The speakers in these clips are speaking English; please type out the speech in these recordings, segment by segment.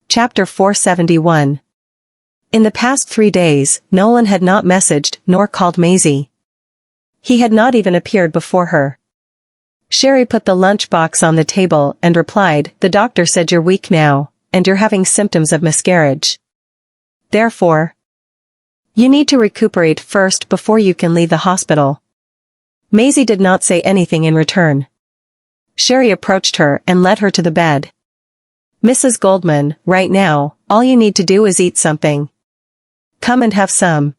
Chapter 471. In the past 3 days, Nolan had not messaged nor called Maisie. He had not even appeared before her. Sherry put the lunchbox on the table and replied, "The doctor said you're weak now, and you're having symptoms of miscarriage. Therefore, you need to recuperate first before you can leave the hospital." Maisie did not say anything in return. Sherry approached her and led her to the bed. "Mrs. Goldman, right now, all you need to do is eat something. Come and have some.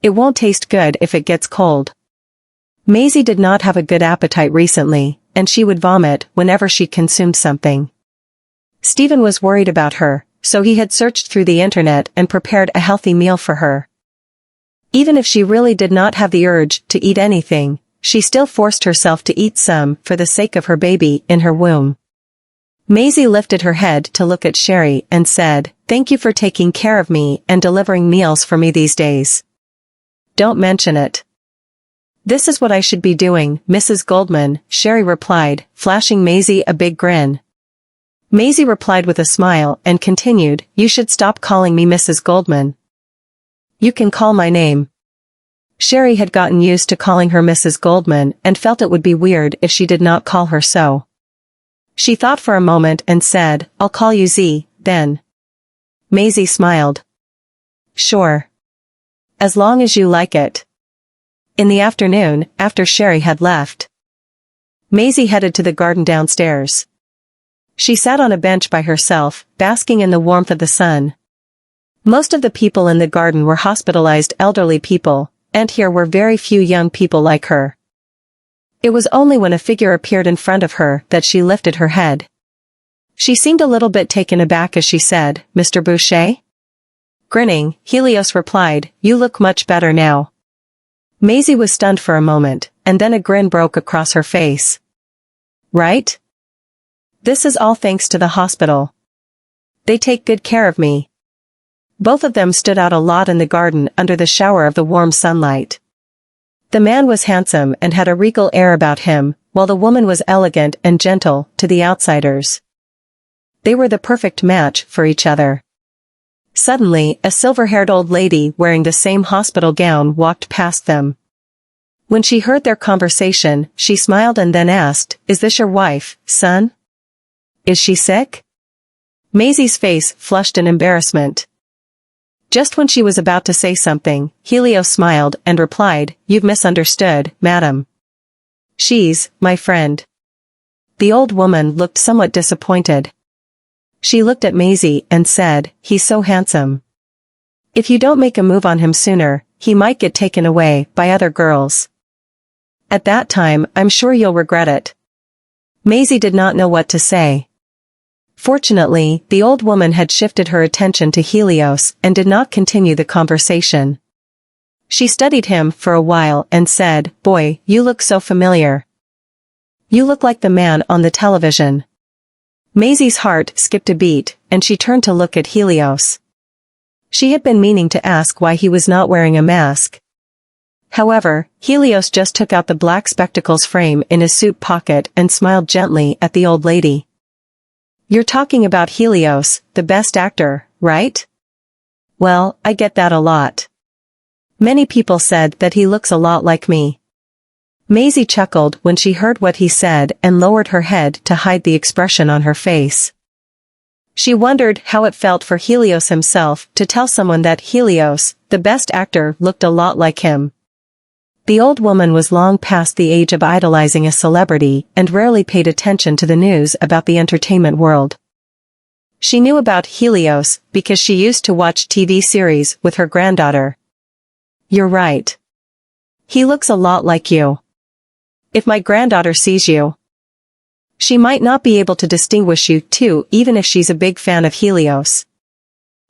It won't taste good if it gets cold." Maisie did not have a good appetite recently, and she would vomit whenever she consumed something. Stephen was worried about her, so he had searched through the internet and prepared a healthy meal for her. Even if she really did not have the urge to eat anything, she still forced herself to eat some for the sake of her baby in her womb. Maisie lifted her head to look at Sherry and said, "Thank you for taking care of me and delivering meals for me these days." "Don't mention it. This is what I should be doing, Mrs. Goldman," Sherry replied, flashing Maisie a big grin. Maisie replied with a smile and continued, "You should stop calling me Mrs. Goldman. You can call my name." Sherry had gotten used to calling her Mrs. Goldman and felt it would be weird if she did not call her so. She thought for a moment and said, "I'll call you Z, then." Maisie smiled. "Sure. As long as you like it." In the afternoon, after Sherry had left, Maisie headed to the garden downstairs. She sat on a bench by herself, basking in the warmth of the sun. Most of the people in the garden were hospitalized elderly people, and here were very few young people like her. It was only when a figure appeared in front of her that she lifted her head. She seemed a little bit taken aback as she said, "Mr. Boucher?" Grinning, Helios replied, "You look much better now." Maisie was stunned for a moment, and then a grin broke across her face. "Right? This is all thanks to the hospital. They take good care of me." Both of them stood out a lot in the garden under the shower of the warm sunlight. The man was handsome and had a regal air about him, while the woman was elegant and gentle to the outsiders. They were the perfect match for each other. Suddenly, a silver-haired old lady wearing the same hospital gown walked past them. When she heard their conversation, she smiled and then asked, "Is this your wife, son? Is she sick?" Maisie's face flushed in embarrassment. Just when she was about to say something, Helios smiled and replied, "You've misunderstood, madam. She's my friend." The old woman looked somewhat disappointed. She looked at Maisie and said, "He's so handsome. If you don't make a move on him sooner, he might get taken away by other girls. At that time, I'm sure you'll regret it." Maisie did not know what to say. Fortunately, the old woman had shifted her attention to Helios and did not continue the conversation. She studied him for a while and said, "Boy, you look so familiar. You look like the man on the television." Maisie's heart skipped a beat, and she turned to look at Helios. She had been meaning to ask why he was not wearing a mask. However, Helios just took out the black spectacles frame in his suit pocket and smiled gently at the old lady. "You're talking about Helios, the best actor, right? Well, I get that a lot. Many people said that he looks a lot like me." Maisie chuckled when she heard what he said and lowered her head to hide the expression on her face. She wondered how it felt for Helios himself to tell someone that Helios, the best actor, looked a lot like him. The old woman was long past the age of idolizing a celebrity and rarely paid attention to the news about the entertainment world. She knew about Helios because she used to watch TV series with her granddaughter. "You're right. He looks a lot like you. If my granddaughter sees you, she might not be able to distinguish you two even if she's a big fan of Helios."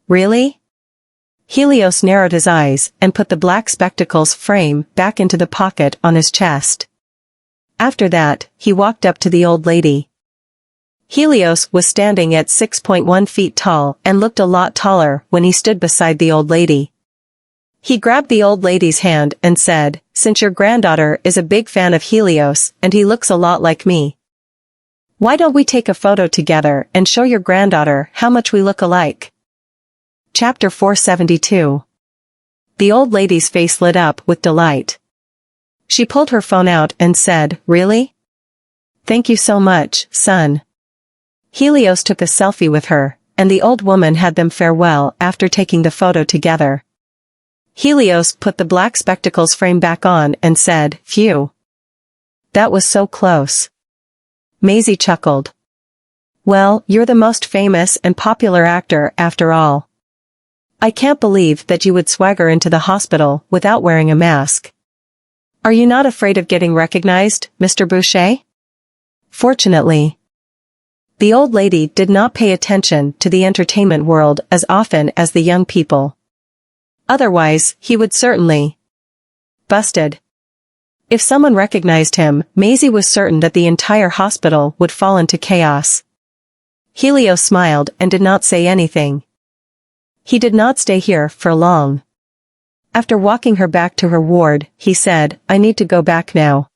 "Really?" Helios narrowed his eyes and put the black spectacles frame back into the pocket on his chest. After that, he walked up to the old lady. Helios was standing at 6.1 feet tall and looked a lot taller when he stood beside the old lady. He grabbed the old lady's hand and said, "Since your granddaughter is a big fan of Helios and he looks a lot like me, Why don't we take a photo together and show your granddaughter how much we look alike? Chapter 472. The old lady's face lit up with delight. She pulled her phone out and said, "Really? Thank you so much, son." Helios took a selfie with her, and the old woman had them farewell after taking the photo together. Helios put the black spectacles frame back on and said, "Phew. That was so close." Maisie chuckled. "Well, you're the most famous and popular actor after all. I can't believe that you would swagger into the hospital without wearing a mask. Are you not afraid of getting recognized, Mr. Boucher?" Fortunately, the old lady did not pay attention to the entertainment world as often as the young people. Otherwise, he would certainly busted. If someone recognized him, Maisie was certain that the entire hospital would fall into chaos. Helios smiled and did not say anything. He did not stay here for long. After walking her back to her ward, he said, "I need to go back now.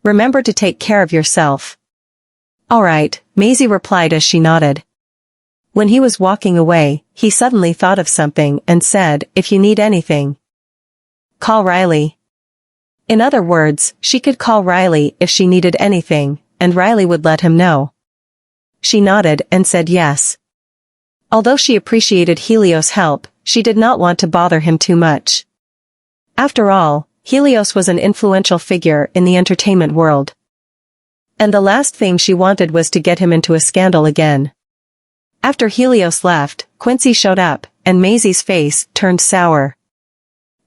Remember to take care of yourself." "All right," Maisie replied as she nodded. When he was walking away, he suddenly thought of something and said, "If you need anything, call Riley." In other words, she could call Riley if she needed anything, and Riley would let him know. She nodded and said yes. Although she appreciated Helios' help, she did not want to bother him too much. After all, Helios was an influential figure in the entertainment world. And the last thing she wanted was to get him into a scandal again. After Helios left, Quincy showed up, and Maisie's face turned sour.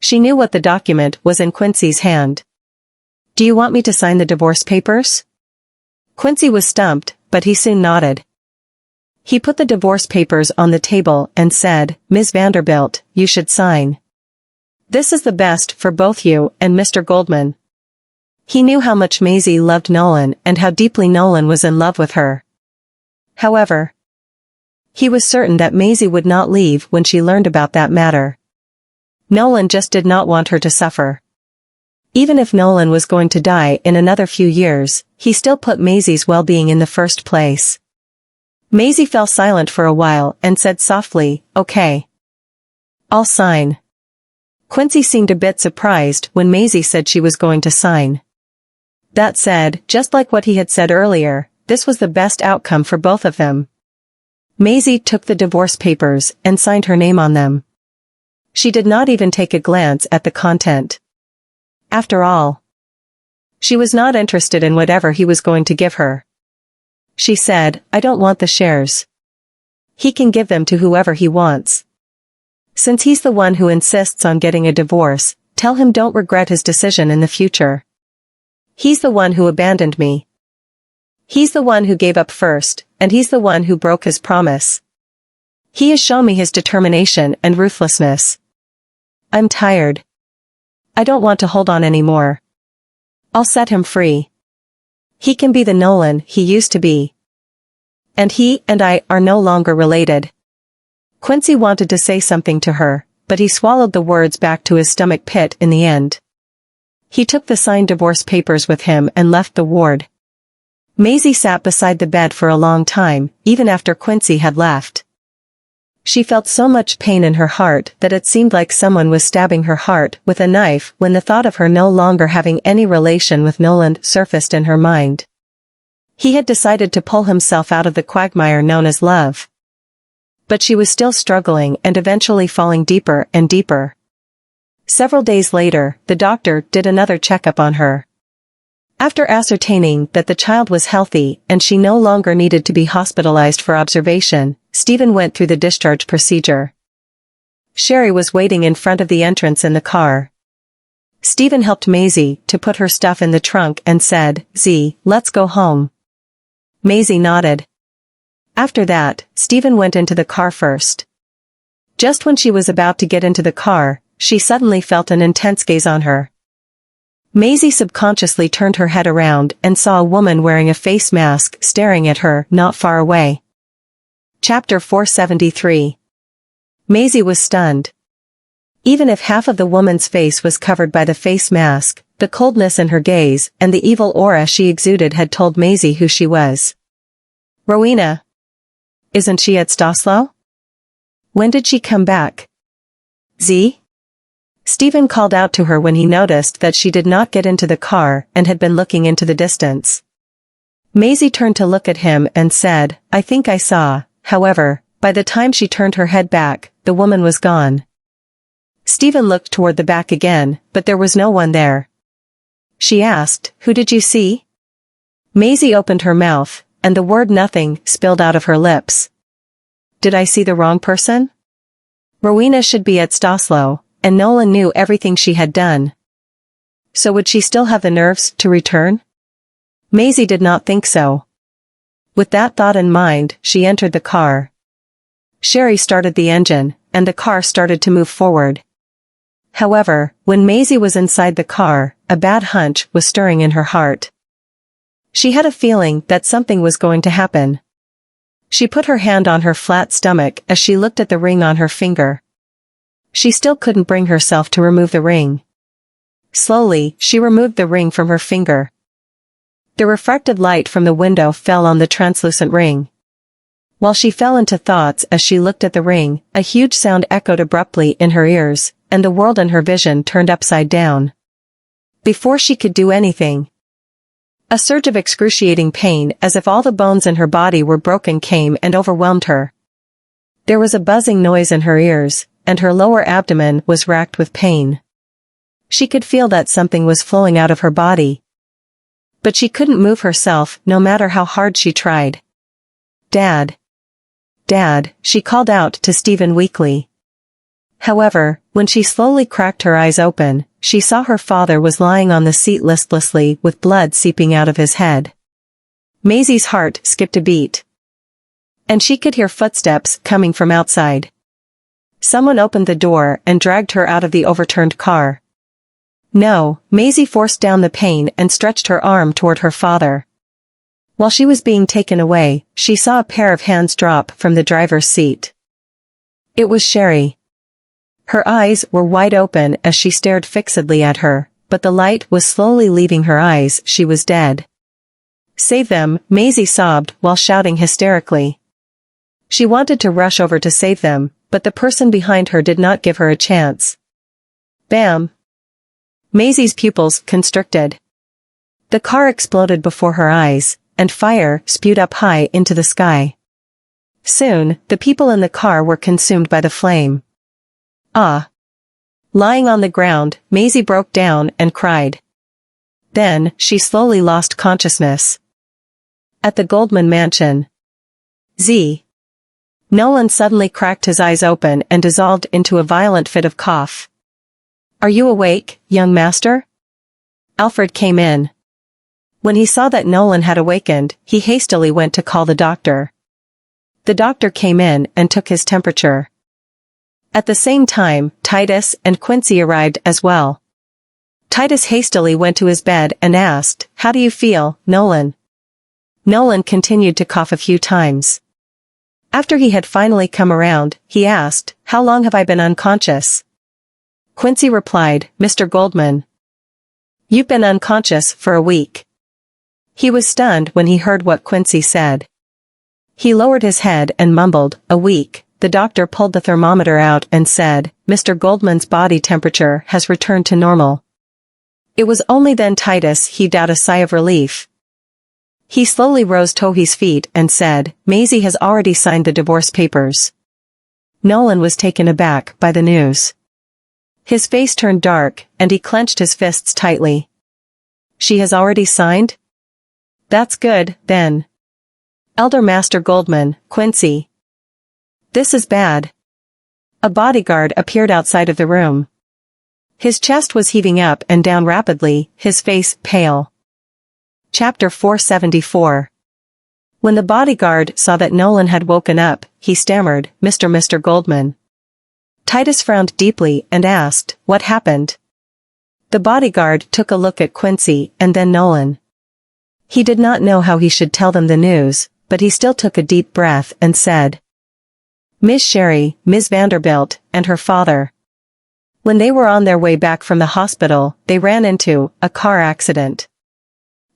She knew what the document was in Quincy's hand. "Do you want me to sign the divorce papers?" Quincy was stumped, but he soon nodded. He put the divorce papers on the table and said, "Ms. Vanderbilt, you should sign. This is the best for both you and Mr. Goldman." He knew how much Maisie loved Nolan and how deeply Nolan was in love with her. However, he was certain that Maisie would not leave when she learned about that matter. Nolan just did not want her to suffer. Even if Nolan was going to die in another few years, he still put Maisie's well-being in the first place. Maisie fell silent for a while and said softly, "Okay. I'll sign." Quincy seemed a bit surprised when Maisie said she was going to sign. That said, just like what he had said earlier, this was the best outcome for both of them. Maisie took the divorce papers and signed her name on them. She did not even take a glance at the content. After all, she was not interested in whatever he was going to give her. She said, "I don't want the shares. He can give them to whoever he wants. Since he's the one who insists on getting a divorce, tell him don't regret his decision in the future. He's the one who abandoned me. He's the one who gave up first, and he's the one who broke his promise. He has shown me his determination and ruthlessness. I'm tired. I don't want to hold on anymore. I'll set him free. He can be the Nolan he used to be. And he and I are no longer related." Quincy wanted to say something to her, but he swallowed the words back to his stomach pit in the end. He took the signed divorce papers with him and left the ward. Maisie sat beside the bed for a long time, even after Quincy had left. She felt so much pain in her heart that it seemed like someone was stabbing her heart with a knife when the thought of her no longer having any relation with Nolan surfaced in her mind. He had decided to pull himself out of the quagmire known as love. But she was still struggling and eventually falling deeper and deeper. Several days later, the doctor did another checkup on her. After ascertaining that the child was healthy and she no longer needed to be hospitalized for observation, Stephen went through the discharge procedure. Sherry was waiting in front of the entrance in the car. Stephen helped Maisie to put her stuff in the trunk and said, "Z, let's go home." Maisie nodded. After that, Stephen went into the car first. Just when she was about to get into the car, she suddenly felt an intense gaze on her. Maisie subconsciously turned her head around and saw a woman wearing a face mask staring at her not far away. Chapter 473. Maisie was stunned. Even if half of the woman's face was covered by the face mask, the coldness in her gaze and the evil aura she exuded had told Maisie who she was. Rowena. Isn't she at Staslow? When did she come back? Z? Stephen called out to her when he noticed that she did not get into the car and had been looking into the distance. Maisie turned to look at him and said, I think I saw. However, by the time she turned her head back, the woman was gone. Stephen looked toward the back again, but there was no one there. She asked, Who did you see? Maisie opened her mouth, and the word nothing spilled out of her lips. Did I see the wrong person? Rowena should be at Staslow, and Nolan knew everything she had done. So would she still have the nerves to return? Maisie did not think so. With that thought in mind, she entered the car. Sherry started the engine, and the car started to move forward. However, when Maisie was inside the car, a bad hunch was stirring in her heart. She had a feeling that something was going to happen. She put her hand on her flat stomach as she looked at the ring on her finger. She still couldn't bring herself to remove the ring. Slowly, she removed the ring from her finger. The refracted light from the window fell on the translucent ring. While she fell into thoughts as she looked at the ring, a huge sound echoed abruptly in her ears, and the world in her vision turned upside down. Before she could do anything, a surge of excruciating pain as if all the bones in her body were broken came and overwhelmed her. There was a buzzing noise in her ears, and her lower abdomen was racked with pain. She could feel that something was flowing out of her body. But she couldn't move herself no matter how hard she tried. Dad. Dad, she called out to Stephen weakly. However, when she slowly cracked her eyes open, she saw her father was lying on the seat listlessly with blood seeping out of his head. Maisie's heart skipped a beat. And she could hear footsteps coming from outside. Someone opened the door and dragged her out of the overturned car. No, Maisie forced down the pain and stretched her arm toward her father. While she was being taken away, she saw a pair of hands drop from the driver's seat. It was Sherry. Her eyes were wide open as she stared fixedly at her, but the light was slowly leaving her eyes. She was dead. Save them, Maisie sobbed while shouting hysterically. She wanted to rush over to save them, but the person behind her did not give her a chance. Bam! Maisie's pupils constricted. The car exploded before her eyes, and fire spewed up high into the sky. Soon, the people in the car were consumed by the flame. Ah! Lying on the ground, Maisie broke down and cried. Then, she slowly lost consciousness. At the Goldman mansion. Z. Nolan suddenly cracked his eyes open and dissolved into a violent fit of cough. Are you awake, young master? Alfred came in. When he saw that Nolan had awakened, he hastily went to call the doctor. The doctor came in and took his temperature. At the same time, Titus and Quincy arrived as well. Titus hastily went to his bed and asked, How do you feel, Nolan? Nolan continued to cough a few times. After he had finally come around, he asked, How long have I been unconscious? Quincy replied, Mr. Goldman. You've been unconscious for a week. He was stunned when he heard what Quincy said. He lowered his head and mumbled, A week. The doctor pulled the thermometer out and said, Mr. Goldman's body temperature has returned to normal. It was only then Titus heaved out a sigh of relief. He slowly rose to his feet and said, Maisie has already signed the divorce papers. Nolan was taken aback by the news. His face turned dark, and he clenched his fists tightly. She has already signed? That's good, then. Elder Master Goldman, Quincy. This is bad. A bodyguard appeared outside of the room. His chest was heaving up and down rapidly, his face pale. Chapter 474. When the bodyguard saw that Nolan had woken up, he stammered, Mr. Goldman. Titus frowned deeply and asked, What happened? The bodyguard took a look at Quincy and then Nolan. He did not know how he should tell them the news, but he still took a deep breath and said, Miss Sherry, Ms. Vanderbilt, and her father. When they were on their way back from the hospital, they ran into a car accident.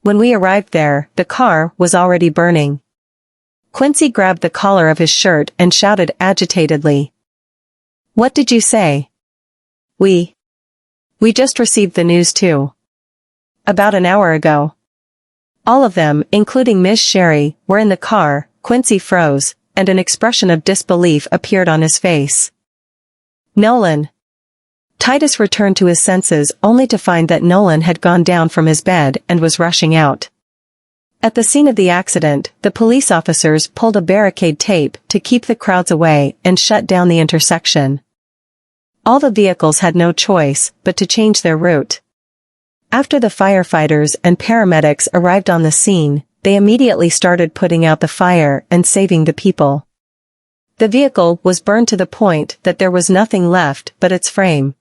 When we arrived there, the car was already burning. Quincy grabbed the collar of his shirt and shouted agitatedly. What did you say? We just received the news too. About an hour ago. All of them, including Miss Sherry, were in the car. Quincy froze, and an expression of disbelief appeared on his face. Nolan. Titus returned to his senses only to find that Nolan had gone down from his bed and was rushing out. At the scene of the accident, the police officers pulled a barricade tape to keep the crowds away and shut down the intersection. All the vehicles had no choice but to change their route. After the firefighters and paramedics arrived on the scene, they immediately started putting out the fire and saving the people. The vehicle was burned to the point that there was nothing left but its frame.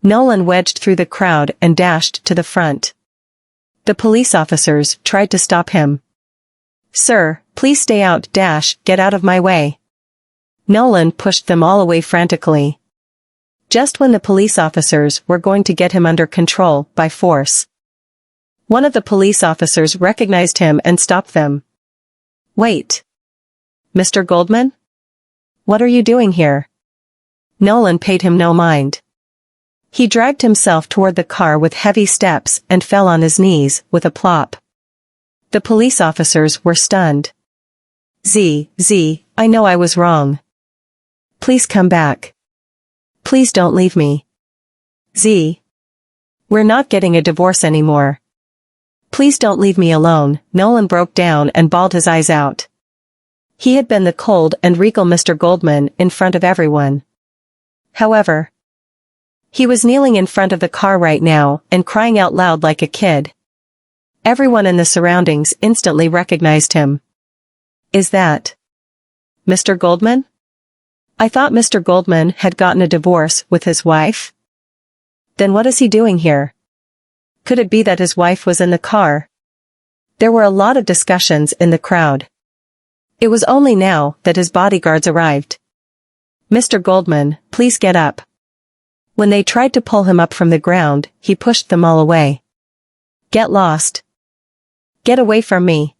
Nolan wedged through the crowd and dashed to the front. The police officers tried to stop him. Sir, please stay out. Get out of my way. Nolan pushed them all away frantically. Just when the police officers were going to get him under control by force. One of the police officers recognized him and stopped them. Wait. Mr. Goldman? What are you doing here? Nolan paid him no mind. He dragged himself toward the car with heavy steps and fell on his knees with a plop. The police officers were stunned. I know I was wrong. Please come back. Please don't leave me. We're not getting a divorce anymore. Please don't leave me alone. Nolan broke down and bawled his eyes out. He had been the cold and regal Mr. Goldman in front of everyone. However, he was kneeling in front of the car right now and crying out loud like a kid. Everyone in the surroundings instantly recognized him. Is that Mr. Goldman? I thought Mr. Goldman had gotten a divorce with his wife. Then what is he doing here? Could it be that his wife was in the car? There were a lot of discussions in the crowd. It was only now that his bodyguards arrived. Mr. Goldman, please get up. When they tried to pull him up from the ground, he pushed them all away. Get lost. Get away from me.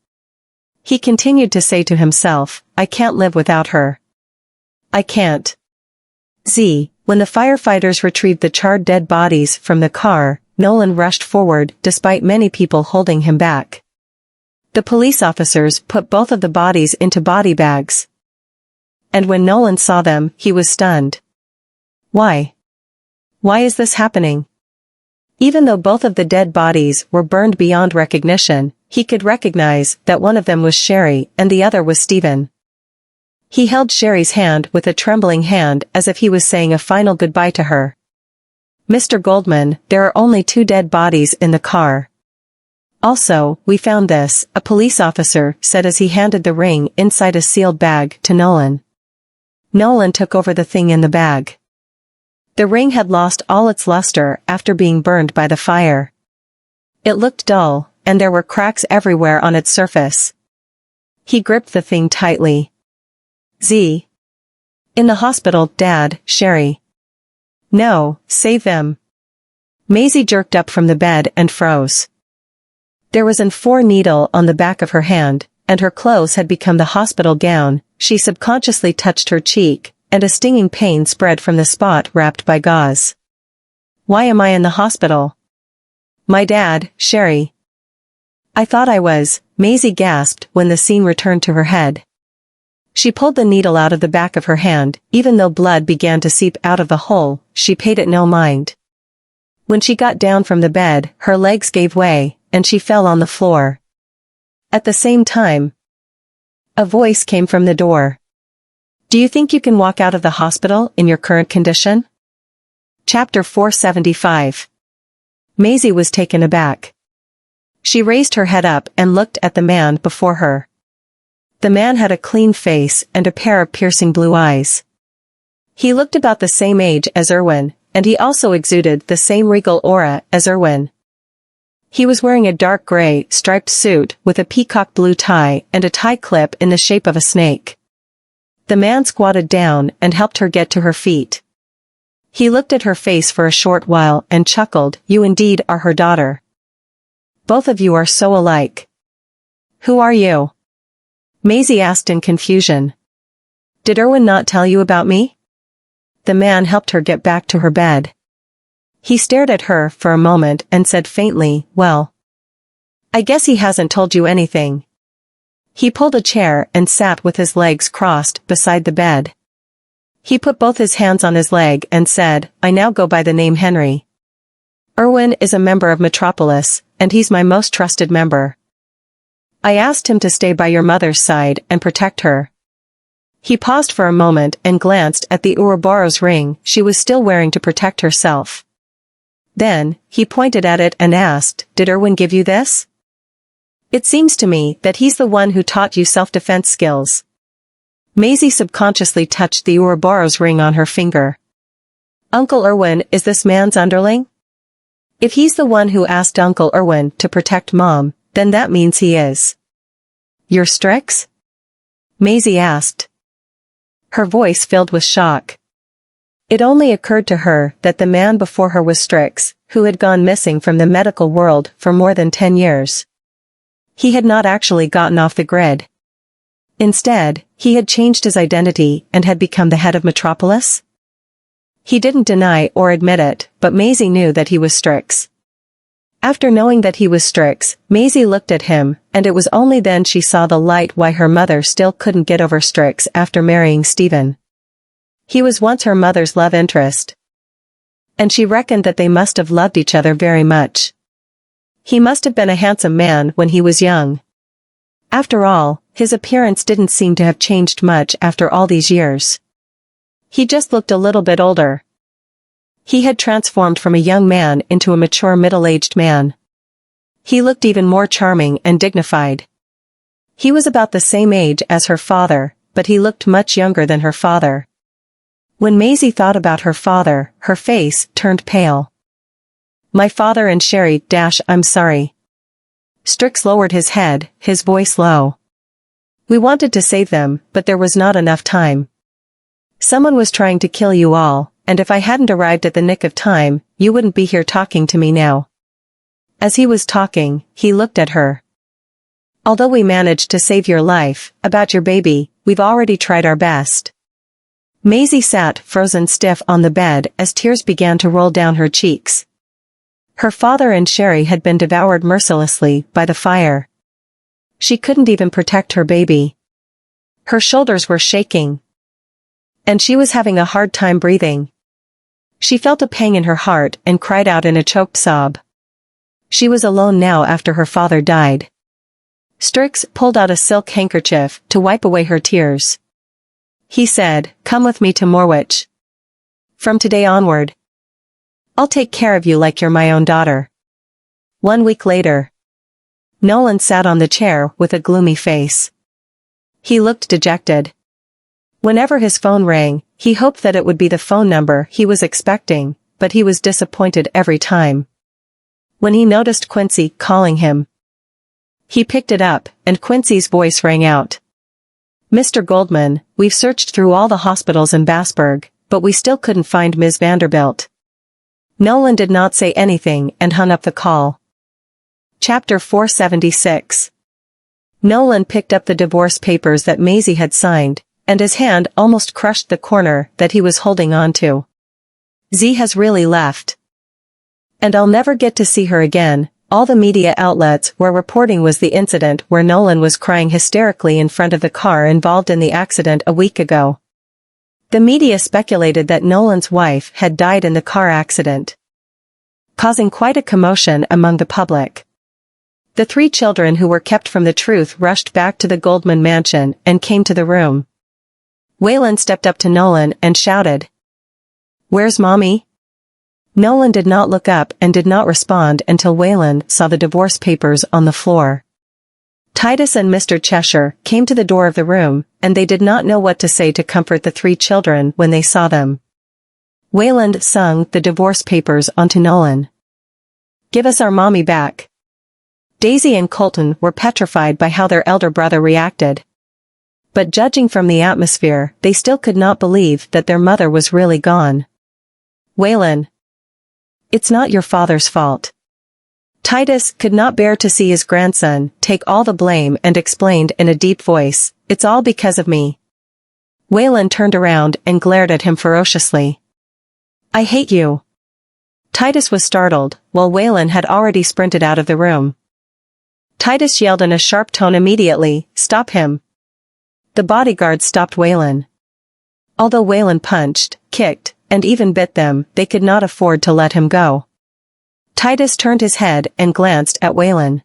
He continued to say to himself, I can't live without her. I can't. When the firefighters retrieved the charred dead bodies from the car, Nolan rushed forward despite many people holding him back. The police officers put both of the bodies into body bags. And when Nolan saw them, he was stunned. Why? Why is this happening? Even though both of the dead bodies were burned beyond recognition, he could recognize that one of them was Sherry and the other was Stephen. He held Sherry's hand with a trembling hand as if he was saying a final goodbye to her. Mr. Goldman, there are only 2 dead bodies in the car. Also, we found this, a police officer said as he handed the ring inside a sealed bag to Nolan. Nolan took over the thing in the bag. The ring had lost all its luster after being burned by the fire. It looked dull, and there were cracks everywhere on its surface. He gripped the thing tightly. In the hospital, Dad, Sherry. No, save them. Maisie jerked up from the bed and froze. There was an 4 needle on the back of her hand, and her clothes had become the hospital gown. She subconsciously touched her cheek, and a stinging pain spread from the spot wrapped by gauze. Why am I in the hospital? My dad, Sherry. I thought I was, Maisie gasped when the scene returned to her head. She pulled the needle out of the back of her hand, even though blood began to seep out of the hole, she paid it no mind. When she got down from the bed, her legs gave way, and she fell on the floor. At the same time, a voice came from the door. Do you think you can walk out of the hospital in your current condition? Chapter 475. Maisie was taken aback. She raised her head up and looked at the man before her. The man had a clean face and a pair of piercing blue eyes. He looked about the same age as Erwin, and he also exuded the same regal aura as Erwin. He was wearing a dark gray, striped suit with a peacock blue tie and a tie clip in the shape of a snake. The man squatted down and helped her get to her feet. He looked at her face for a short while and chuckled, You indeed are her daughter. Both of you are so alike. Who are you? Maisie asked in confusion. Did Erwin not tell you about me? The man helped her get back to her bed. He stared at her for a moment and said faintly, well, I guess he hasn't told you anything. He pulled a chair and sat with his legs crossed beside the bed. He put both his hands on his leg and said, I now go by the name Henry. Erwin is a member of Metropolis, and he's my most trusted member. I asked him to stay by your mother's side and protect her. He paused for a moment and glanced at the Ouroboros ring she was still wearing to protect herself. Then, he pointed at it and asked, Did Erwin give you this? It seems to me that he's the one who taught you self-defense skills. Maisie subconsciously touched the Ouroboros ring on her finger. Uncle Erwin is this man's underling? If he's the one who asked Uncle Erwin to protect Mom, then that means he is. You're Strix? Maisie asked. Her voice filled with shock. It only occurred to her that the man before her was Strix, who had gone missing from the medical world for more than 10 years. He had not actually gotten off the grid. Instead, he had changed his identity and had become the head of Metropolis? He didn't deny or admit it, but Maisie knew that he was Strix. After knowing that he was Strix, Maisie looked at him, and it was only then she saw the light why her mother still couldn't get over Strix after marrying Stephen. He was once her mother's love interest. And she reckoned that they must have loved each other very much. He must have been a handsome man when he was young. After all, his appearance didn't seem to have changed much after all these years. He just looked a little bit older. He had transformed from a young man into a mature middle-aged man. He looked even more charming and dignified. He was about the same age as her father, but he looked much younger than her father. When Maisie thought about her father, her face turned pale. My father and Sherry - I'm sorry. Strix lowered his head, his voice low. We wanted to save them, but there was not enough time. Someone was trying to kill you all, and if I hadn't arrived at the nick of time, you wouldn't be here talking to me now. As he was talking, he looked at her. Although we managed to save your life, about your baby, we've already tried our best. Maisie sat frozen stiff on the bed as tears began to roll down her cheeks. Her father and Sherry had been devoured mercilessly by the fire. She couldn't even protect her baby. Her shoulders were shaking. And she was having a hard time breathing. She felt a pang in her heart and cried out in a choked sob. She was alone now after her father died. Strix pulled out a silk handkerchief to wipe away her tears. He said, Come with me to Morwich. From today onward, I'll take care of you like you're my own daughter. 1 week later, Nolan sat on the chair with a gloomy face. He looked dejected. Whenever his phone rang, he hoped that it would be the phone number he was expecting, but he was disappointed every time. When he noticed Quincy calling him, he picked it up, and Quincy's voice rang out. Mr. Goldman, we've searched through all the hospitals in Bassburg, but we still couldn't find Ms. Vanderbilt. Nolan did not say anything and hung up the call. Chapter 476. Nolan picked up the divorce papers that Maisie had signed, and his hand almost crushed the corner that he was holding on to. Z has really left. And I'll never get to see her again. All the media outlets were reporting was the incident where Nolan was crying hysterically in front of the car involved in the accident a week ago. The media speculated that Nolan's wife had died in the car accident, causing quite a commotion among the public. The 3 children who were kept from the truth rushed back to the Goldman mansion and came to the room. Waylon stepped up to Nolan and shouted, Where's Mommy? Nolan did not look up and did not respond until Waylon saw the divorce papers on the floor. Titus and Mr. Cheshire came to the door of the room, and they did not know what to say to comfort the 3 children when they saw them. Wayland sung the divorce papers onto Nolan. Give us our mommy back. Daisy and Colton were petrified by how their elder brother reacted. But judging from the atmosphere, they still could not believe that their mother was really gone. Waylon. It's not your father's fault. Titus could not bear to see his grandson take all the blame and explained in a deep voice, "It's all because of me." Waylon turned around and glared at him ferociously. "I hate you." Titus was startled, while Waylon had already sprinted out of the room. Titus yelled in a sharp tone immediately, "Stop him." The bodyguards stopped Waylon. Although Waylon punched, kicked, and even bit them, they could not afford to let him go. Titus turned his head and glanced at Waylon.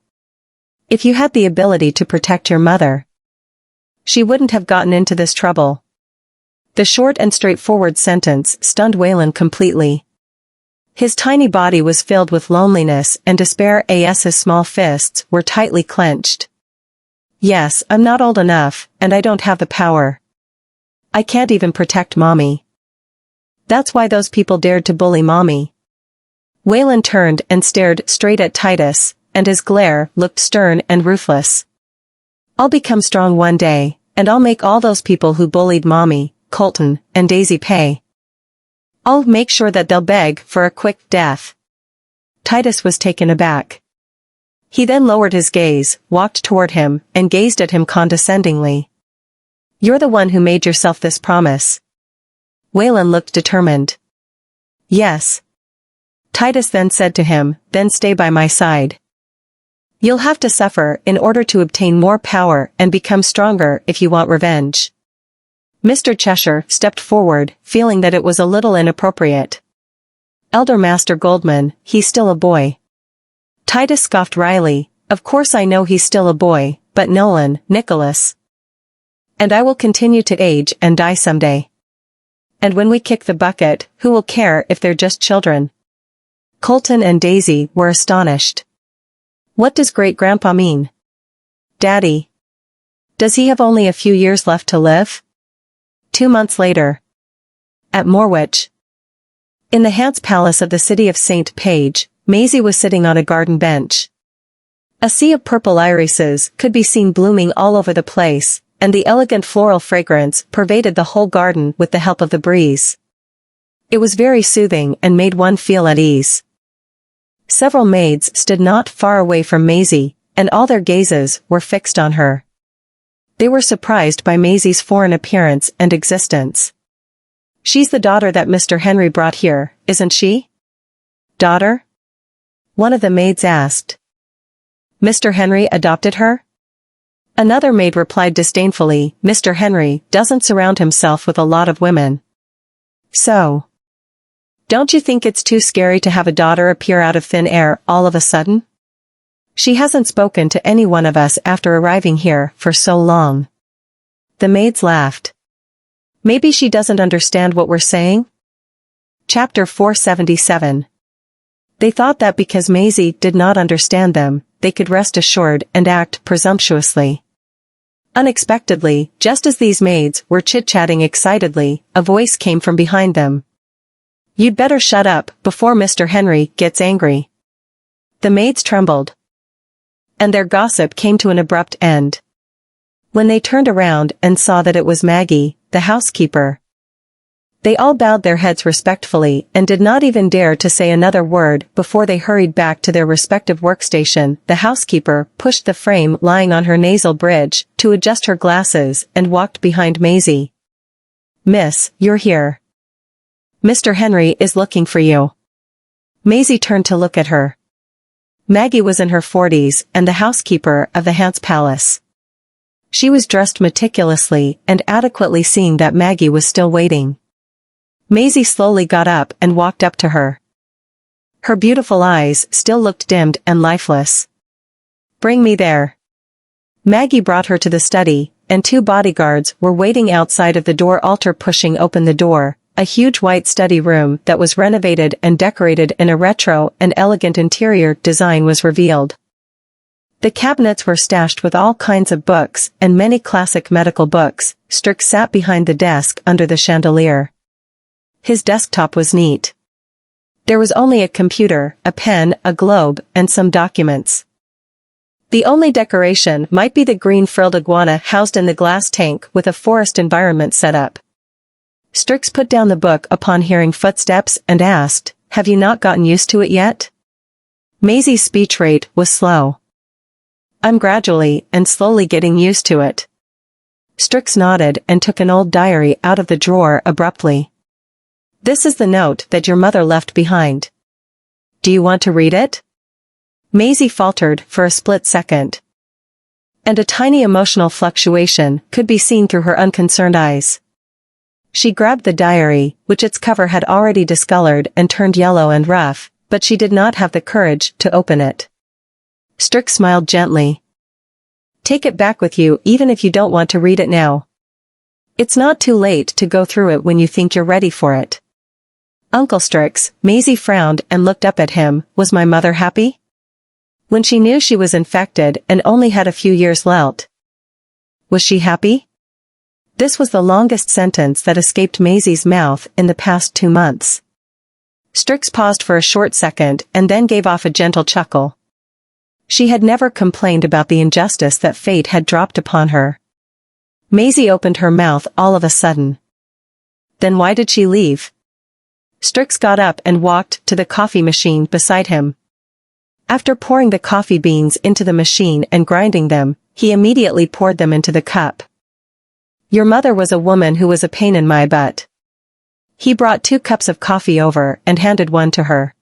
"If you had the ability to protect your mother, she wouldn't have gotten into this trouble." The short and straightforward sentence stunned Waylon completely. His tiny body was filled with loneliness and despair as his small fists were tightly clenched. "Yes, I'm not old enough, and I don't have the power. I can't even protect Mommy. That's why those people dared to bully Mommy." Waylon turned and stared straight at Titus, and his glare looked stern and ruthless. "I'll become strong one day, and I'll make all those people who bullied Mommy, Colton, and Daisy pay. I'll make sure that they'll beg for a quick death." Titus was taken aback. He then lowered his gaze, walked toward him, and gazed at him condescendingly. "You're the one who made yourself this promise." Waylon looked determined. "Yes." Titus then said to him, "Then stay by my side. You'll have to suffer in order to obtain more power and become stronger if you want revenge." Mr. Cheshire stepped forward, feeling that it was a little inappropriate. "Elder Master Goldman, he's still a boy." Titus scoffed wryly, "Of course I know he's still a boy, but Nolan, Nicholas. And I will continue to age and die someday. And when we kick the bucket, who will care if they're just children?" Colton and Daisy were astonished. "What does great-grandpa mean?" "Daddy. Does he have only a few years left to live?" 2 months later. At Morwich. In the Hants Palace of the city of St. Page, Maisie was sitting on a garden bench. A sea of purple irises could be seen blooming all over the place, and the elegant floral fragrance pervaded the whole garden with the help of the breeze. It was very soothing and made one feel at ease. Several maids stood not far away from Maisie, and all their gazes were fixed on her. They were surprised by Maisie's foreign appearance and existence. "She's the daughter that Mr. Henry brought here, isn't she?" "Daughter?" one of the maids asked. "Mr. Henry adopted her?" Another maid replied disdainfully, "Mr. Henry doesn't surround himself with a lot of women. So, don't you think it's too scary to have a daughter appear out of thin air all of a sudden? She hasn't spoken to any one of us after arriving here for so long." The maids laughed. "Maybe she doesn't understand what we're saying?" Chapter 477. They thought that because Maisie did not understand them, they could rest assured and act presumptuously. Unexpectedly, just as these maids were chit-chatting excitedly, a voice came from behind them. "You'd better shut up before Mr. Henry gets angry." The maids trembled. And their gossip came to an abrupt end. When they turned around and saw that it was Maggie, the housekeeper, they all bowed their heads respectfully and did not even dare to say another word before they hurried back to their respective workstation. The housekeeper pushed the frame lying on her nasal bridge to adjust her glasses and walked behind Maisie. "Miss, you're here. Mr. Henry is looking for you." Maisie turned to look at her. Maggie was in her 40s and the housekeeper of the Hants Palace. She was dressed meticulously and adequately, seeing that Maggie was still waiting. Maisie slowly got up and walked up to her. Her beautiful eyes still looked dimmed and lifeless. "Bring me there." Maggie brought her to the study, and 2 bodyguards were waiting outside of the door. Alter pushing open the door, a huge white study room that was renovated and decorated in a retro and elegant interior design was revealed. The cabinets were stashed with all kinds of books and many classic medical books. Strix sat behind the desk under the chandelier. His desktop was neat. There was only a computer, a pen, a globe, and some documents. The only decoration might be the green frilled iguana housed in the glass tank with a forest environment set up. Strix put down the book upon hearing footsteps and asked, "Have you not gotten used to it yet?" Maisie's speech rate was slow. I'm gradually and slowly getting used to it. Strix nodded and took an old diary out of the drawer abruptly. This is the note that your mother left behind. Do you want to read it? Maisie faltered for a split second. And a tiny emotional fluctuation could be seen through her unconcerned eyes. She grabbed the diary, which its cover had already discolored and turned yellow and rough, but she did not have the courage to open it. Strix smiled gently. Take it back with you even if you don't want to read it now. It's not too late to go through it when you think you're ready for it. Uncle Strix, Maisie frowned and looked up at him. Was my mother happy? When she knew she was infected and only had a few years left. Was she happy? This was the longest sentence that escaped Maisie's mouth in the past 2 months. Strix paused for a short second and then gave off a gentle chuckle. She had never complained about the injustice that fate had dropped upon her. Maisie opened her mouth all of a sudden. Then why did she leave? Strix got up and walked to the coffee machine beside him. After pouring the coffee beans into the machine and grinding them, he immediately poured them into the cup. Your mother was a woman who was a pain in my butt. He brought 2 cups of coffee over and handed one to her.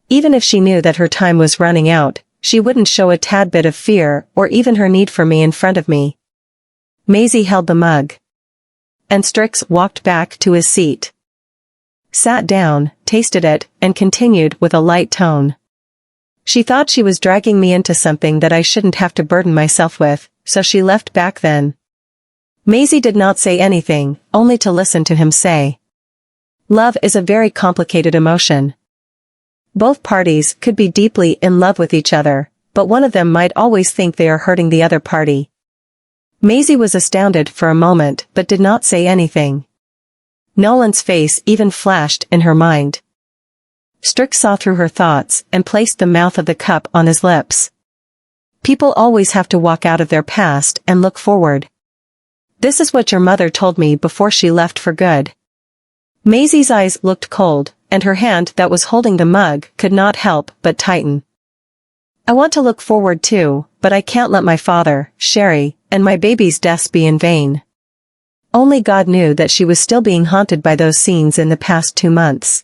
Even if she knew that her time was running out, she wouldn't show a tad bit of fear or even her need for me in front of me. Maisie held the mug. And Strix walked back to his seat. Sat down, tasted it, and continued with a light tone. She thought she was dragging me into something that I shouldn't have to burden myself with, so she left back then. Maisie did not say anything, only to listen to him say. Love is a very complicated emotion. Both parties could be deeply in love with each other, but one of them might always think they are hurting the other party. Maisie was astounded for a moment but did not say anything. Nolan's face even flashed in her mind. Strix saw through her thoughts and placed the mouth of the cup on his lips. People always have to walk out of their past and look forward. This is what your mother told me before she left for good. Maisie's eyes looked cold, and her hand that was holding the mug could not help but tighten. I want to look forward too, but I can't let my father, Sherry, and my baby's deaths be in vain. Only God knew that she was still being haunted by those scenes in the past 2 months.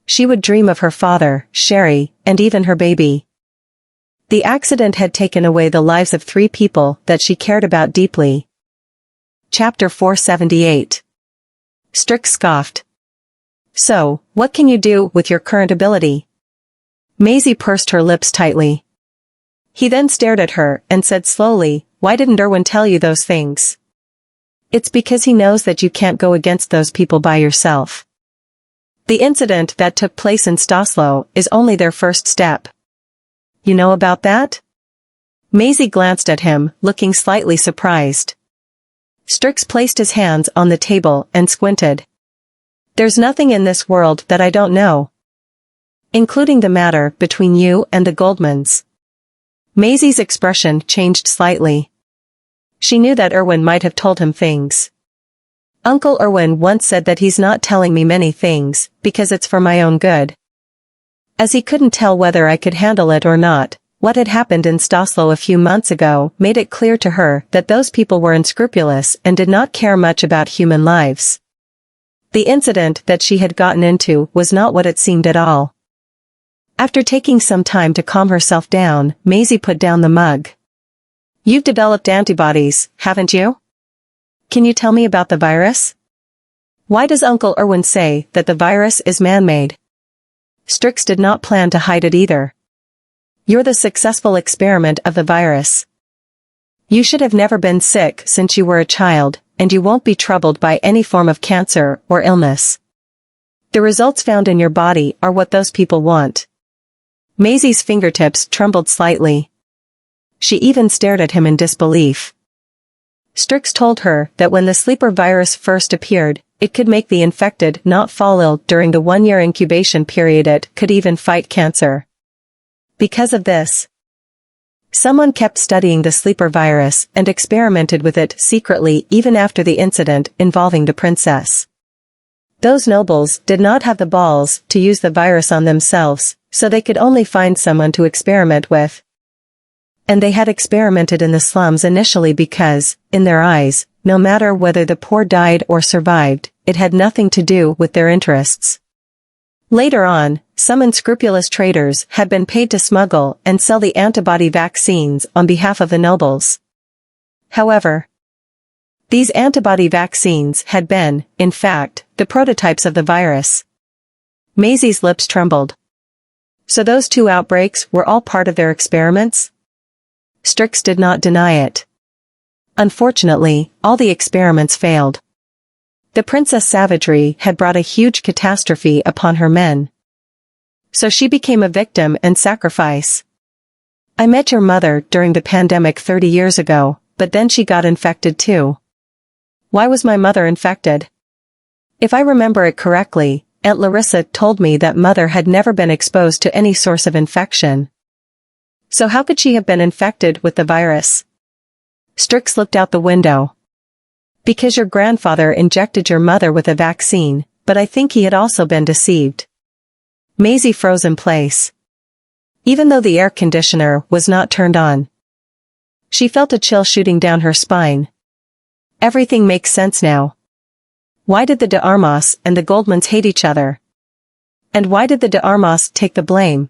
She would dream of her father, Sherry, and even her baby. The accident had taken away the lives of 3 people that she cared about deeply. Chapter 478. Strix scoffed. So, what can you do with your current ability? Maisie pursed her lips tightly. He then stared at her and said slowly, why didn't Erwin tell you those things? It's because he knows that you can't go against those people by yourself. The incident that took place in Staslo is only their first step. You know about that? Maisie glanced at him, looking slightly surprised. Strix placed his hands on the table and squinted. There's nothing in this world that I don't know. Including the matter between you and the Goldmans. Maisie's expression changed slightly. She knew that Erwin might have told him things. Uncle Erwin once said that he's not telling me many things, because it's for my own good. As he couldn't tell whether I could handle it or not, what had happened in Staslo a few months ago made it clear to her that those people were unscrupulous and did not care much about human lives. The incident that she had gotten into was not what it seemed at all. After taking some time to calm herself down, Maisie put down the mug. You've developed antibodies, haven't you? Can you tell me about the virus? Why does Uncle Erwin say that the virus is man-made? Strix did not plan to hide it either. You're the successful experiment of the virus. You should have never been sick since you were a child, and you won't be troubled by any form of cancer or illness. The results found in your body are what those people want. Maisie's fingertips trembled slightly. She even stared at him in disbelief. Strix told her that when the sleeper virus first appeared, it could make the infected not fall ill during the 1-year incubation period. It could even fight cancer. Because of this, someone kept studying the sleeper virus and experimented with it secretly even after the incident involving the princess. Those nobles did not have the balls to use the virus on themselves, So they could only find someone to experiment with. And they had experimented in the slums initially because, in their eyes, no matter whether the poor died or survived, it had nothing to do with their interests. Later on, some unscrupulous traders had been paid to smuggle and sell the antibody vaccines on behalf of the nobles. However, these antibody vaccines had been, in fact, the prototypes of the virus. Maisie's lips trembled. So those two outbreaks were all part of their experiments? Strix did not deny it. Unfortunately, all the experiments failed. The princess savagery had brought a huge catastrophe upon her men. So she became a victim and sacrifice. I met your mother during the pandemic 30 years ago, but then she got infected too. Why was my mother infected? If I remember it correctly, Aunt Larissa told me that mother had never been exposed to any source of infection. So how could she have been infected with the virus? Strix looked out the window. Because your grandfather injected your mother with a vaccine, but I think he had also been deceived. Maisie froze in place. Even though the air conditioner was not turned on, she felt a chill shooting down her spine. Everything makes sense now. Why did the de Armas and the Goldmans hate each other? And why did the de Armas take the blame?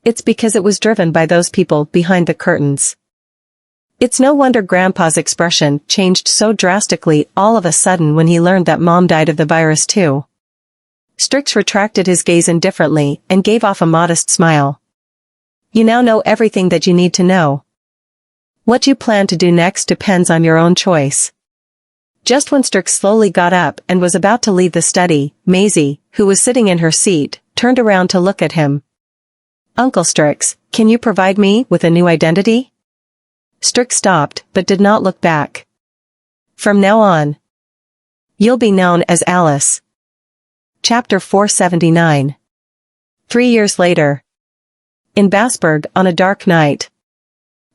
It's because it was driven by those people behind the curtains. It's no wonder Grandpa's expression changed so drastically all of a sudden when he learned that Mom died of the virus too. Strix retracted his gaze indifferently and gave off a modest smile. You now know everything that you need to know. What you plan to do next depends on your own choice. Just when Strix slowly got up and was about to leave the study, Maisie, who was sitting in her seat, turned around to look at him. Uncle Strix, can you provide me with a new identity? Strix stopped, but did not look back. From now on, you'll be known as Alice. Chapter 479. 3 years later. In Basburg on a dark night.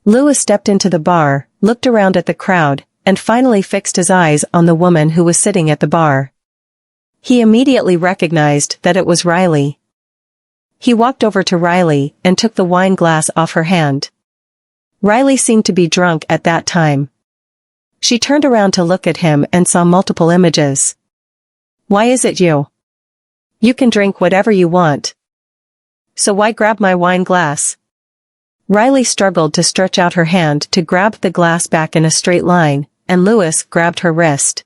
Louis stepped into the bar, looked around at the crowd, and finally fixed his eyes on the woman who was sitting at the bar. He immediately recognized that it was Riley. He walked over to Riley and took the wine glass off her hand. Riley seemed to be drunk at that time. She turned around to look at him and saw multiple images. Why is it you? You can drink whatever you want. So why grab my wine glass? Riley struggled to stretch out her hand to grab the glass back in a straight line, and Louis grabbed her wrist.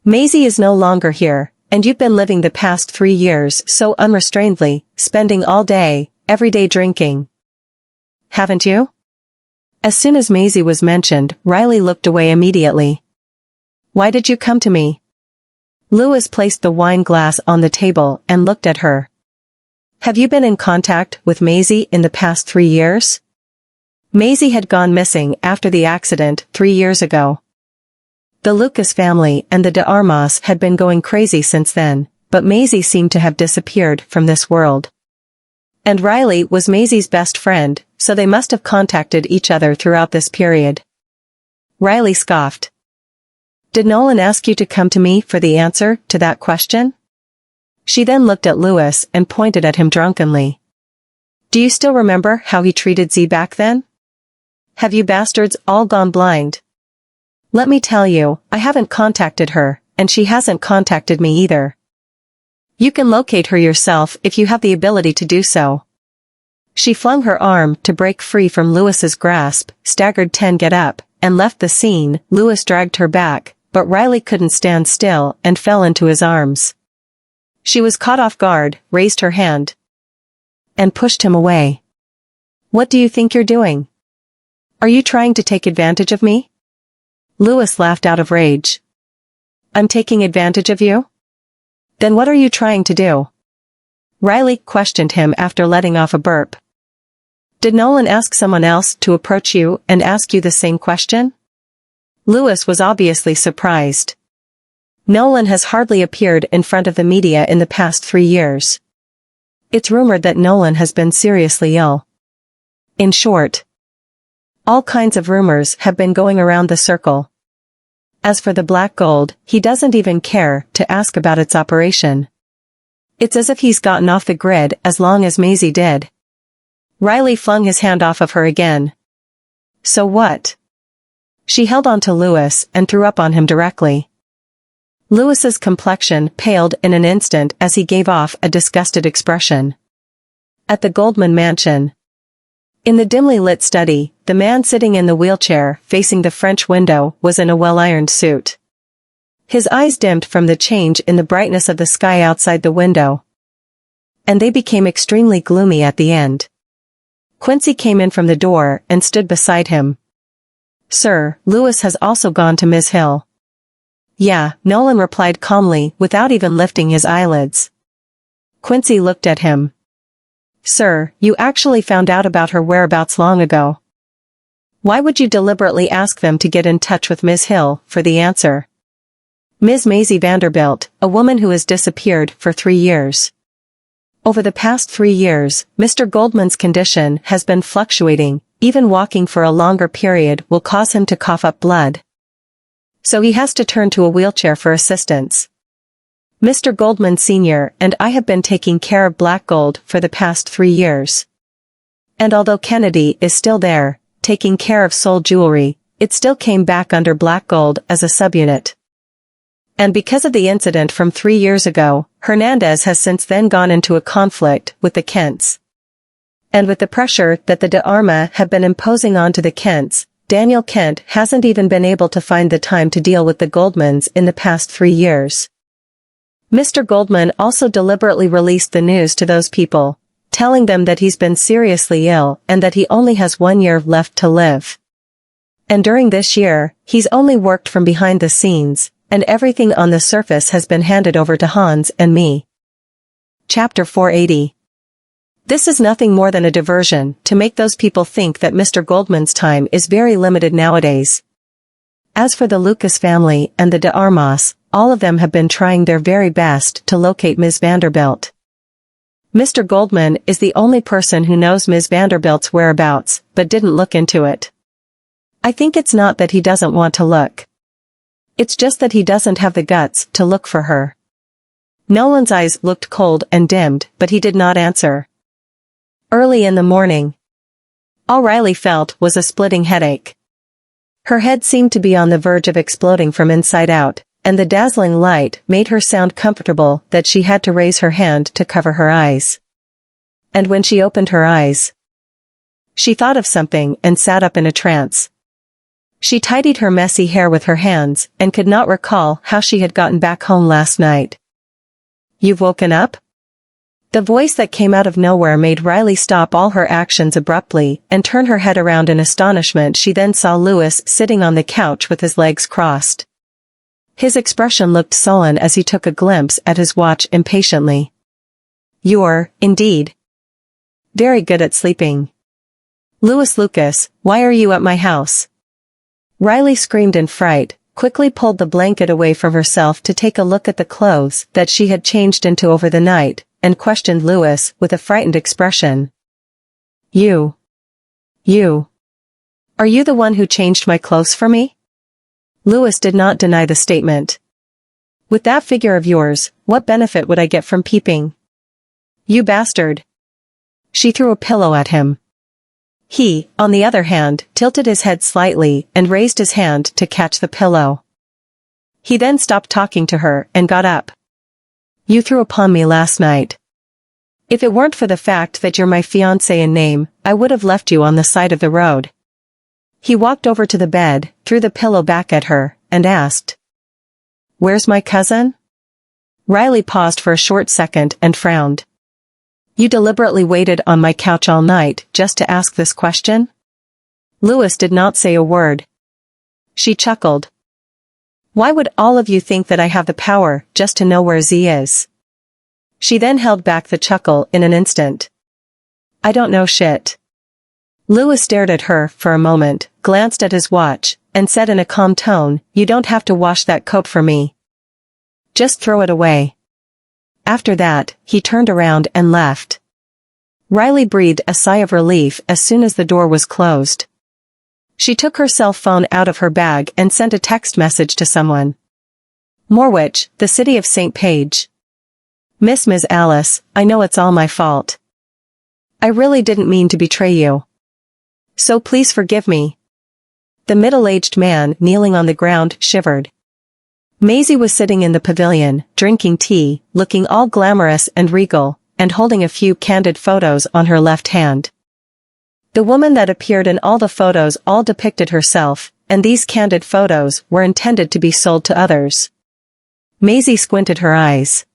Maisie is no longer here, and you've been living the past 3 years so unrestrainedly, spending all day, every day drinking. Haven't you? As soon as Maisie was mentioned, Riley looked away immediately. Why did you come to me? Louis placed the wine glass on the table and looked at her. Have you been in contact with Maisie in the past 3 years? Maisie had gone missing after the accident 3 years ago. The Lucas family and the de Armas had been going crazy since then, but Maisie seemed to have disappeared from this world. And Riley was Maisie's best friend, so they must have contacted each other throughout this period. Riley scoffed. Did Nolan ask you to come to me for the answer to that question? She then looked at Louis and pointed at him drunkenly. Do you still remember how he treated Z back then? Have you bastards all gone blind? Let me tell you, I haven't contacted her, and she hasn't contacted me either. You can locate her yourself if you have the ability to do so. She flung her arm to break free from Louis's grasp, staggered 10 get up, and left the scene. Louis dragged her back, but Riley couldn't stand still and fell into his arms. She was caught off guard, raised her hand, and pushed him away. What do you think you're doing? Are you trying to take advantage of me? Louis laughed out of rage. I'm taking advantage of you? Then what are you trying to do? Riley questioned him after letting off a burp. Did Nolan ask someone else to approach you and ask you the same question? Louis was obviously surprised. Nolan has hardly appeared in front of the media in the past 3 years. It's rumored that Nolan has been seriously ill. In short, all kinds of rumors have been going around the circle. As for the black gold, he doesn't even care to ask about its operation. It's as if he's gotten off the grid as long as Maisie did. Riley flung his hand off of her again. So what? She held on to Louis and threw up on him directly. Louis's complexion paled in an instant as he gave off a disgusted expression. At the Goldman mansion. In the dimly lit study, the man sitting in the wheelchair facing the French window was in a well-ironed suit. His eyes dimmed from the change in the brightness of the sky outside the window. And they became extremely gloomy at the end. Quincy came in from the door and stood beside him. Sir, Louis has also gone to Ms. Hill. Yeah, Nolan replied calmly without even lifting his eyelids. Quincy looked at him. Sir, you actually found out about her whereabouts long ago. Why would you deliberately ask them to get in touch with Ms. Hill for the answer? Ms. Maisie Vanderbilt, a woman who has disappeared for 3 years. Over the past 3 years, Mr. Goldman's condition has been fluctuating, even walking for a longer period will cause him to cough up blood. So he has to turn to a wheelchair for assistance. Mr. Goldman Sr. and I have been taking care of Black Gold for the past 3 years. And although Kennedy is still there, taking care of Soul Jewelry, it still came back under Black Gold as a subunit. And because of the incident from 3 years ago, Hernandez has since then gone into a conflict with the Kents. And with the pressure that the de Arma have been imposing onto the Kents, Daniel Kent hasn't even been able to find the time to deal with the Goldmans in the past 3 years. Mr. Goldman also deliberately released the news to those people, telling them that he's been seriously ill and that he only has 1 year left to live. And during this year, he's only worked from behind the scenes, and everything on the surface has been handed over to Hans and me. Chapter 480. This is nothing more than a diversion to make those people think that Mr. Goldman's time is very limited nowadays. As for the Lucas family and the de Armas, all of them have been trying their very best to locate Ms. Vanderbilt. Mr. Goldman is the only person who knows Ms. Vanderbilt's whereabouts, but didn't look into it. I think it's not that he doesn't want to look. It's just that he doesn't have the guts to look for her. Nolan's eyes looked cold and dimmed, but he did not answer. Early in the morning. All Riley felt was a splitting headache. Her head seemed to be on the verge of exploding from inside out, and the dazzling light made her sound comfortable that she had to raise her hand to cover her eyes. And when she opened her eyes, she thought of something and sat up in a trance. She tidied her messy hair with her hands and could not recall how she had gotten back home last night. You've woken up? The voice that came out of nowhere made Riley stop all her actions abruptly and turn her head around in astonishment. She then saw Louis sitting on the couch with his legs crossed. His expression looked sullen as he took a glimpse at his watch impatiently. You're, indeed, very good at sleeping. Louis Lucas, why are you at my house? Riley screamed in fright, quickly pulled the blanket away from herself to take a look at the clothes that she had changed into over the night, and questioned Louis with a frightened expression. You. Are you the one who changed my clothes for me? Louis did not deny the statement. With that figure of yours, what benefit would I get from peeping? You bastard. She threw a pillow at him. He, on the other hand, tilted his head slightly and raised his hand to catch the pillow. He then stopped talking to her and got up. You threw upon me last night. If it weren't for the fact that you're my fiancé in name, I would have left you on the side of the road. He walked over to the bed, threw the pillow back at her, and asked, Where's my cousin? Riley paused for a short second and frowned. You deliberately waited on my couch all night just to ask this question? Louis did not say a word. She chuckled. Why would all of you think that I have the power just to know where Z is? She then held back the chuckle in an instant. I don't know shit. Louis stared at her for a moment, glanced at his watch, and said in a calm tone, You don't have to wash that coat for me. Just throw it away. After that, he turned around and left. Riley breathed a sigh of relief as soon as the door was closed. She took her cell phone out of her bag and sent a text message to someone. Morwich, the city of St. Page. Miss Alice, I know it's all my fault. I really didn't mean to betray you. So please forgive me. The middle-aged man kneeling on the ground shivered. Maisie was sitting in the pavilion, drinking tea, looking all glamorous and regal, and holding a few candid photos on her left hand. The woman that appeared in all the photos all depicted herself, and these candid photos were intended to be sold to others. Maisie squinted her eyes.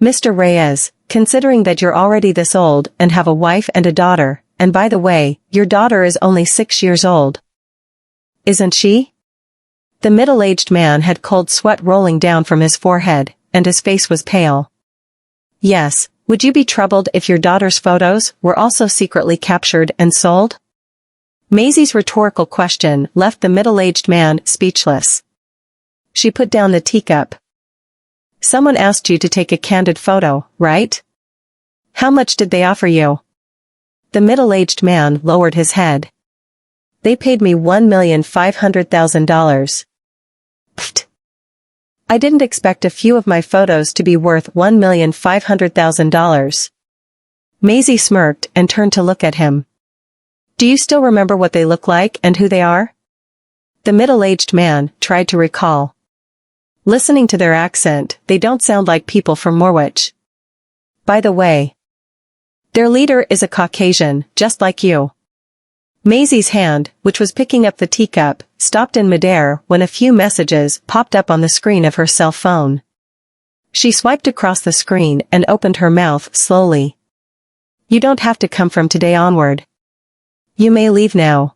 Mr. Reyes, considering that you're already this old and have a wife and a daughter, and by the way, your daughter is only 6 years old. Isn't she? The middle-aged man had cold sweat rolling down from his forehead, and his face was pale. Yes, would you be troubled if your daughter's photos were also secretly captured and sold? Maisie's rhetorical question left the middle-aged man speechless. She put down the teacup. Someone asked you to take a candid photo, right? How much did they offer you? The middle-aged man lowered his head. They paid me $1,500,000. Pfft. I didn't expect a few of my photos to be worth $1,500,000. Maisie smirked and turned to look at him. Do you still remember what they look like and who they are? The middle-aged man tried to recall. Listening to their accent, they don't sound like people from Norwich. By the way, their leader is a Caucasian, just like you. Maisie's hand, which was picking up the teacup, stopped in midair when a few messages popped up on the screen of her cell phone. She swiped across the screen and opened her mouth slowly. You don't have to come from today onward. You may leave now.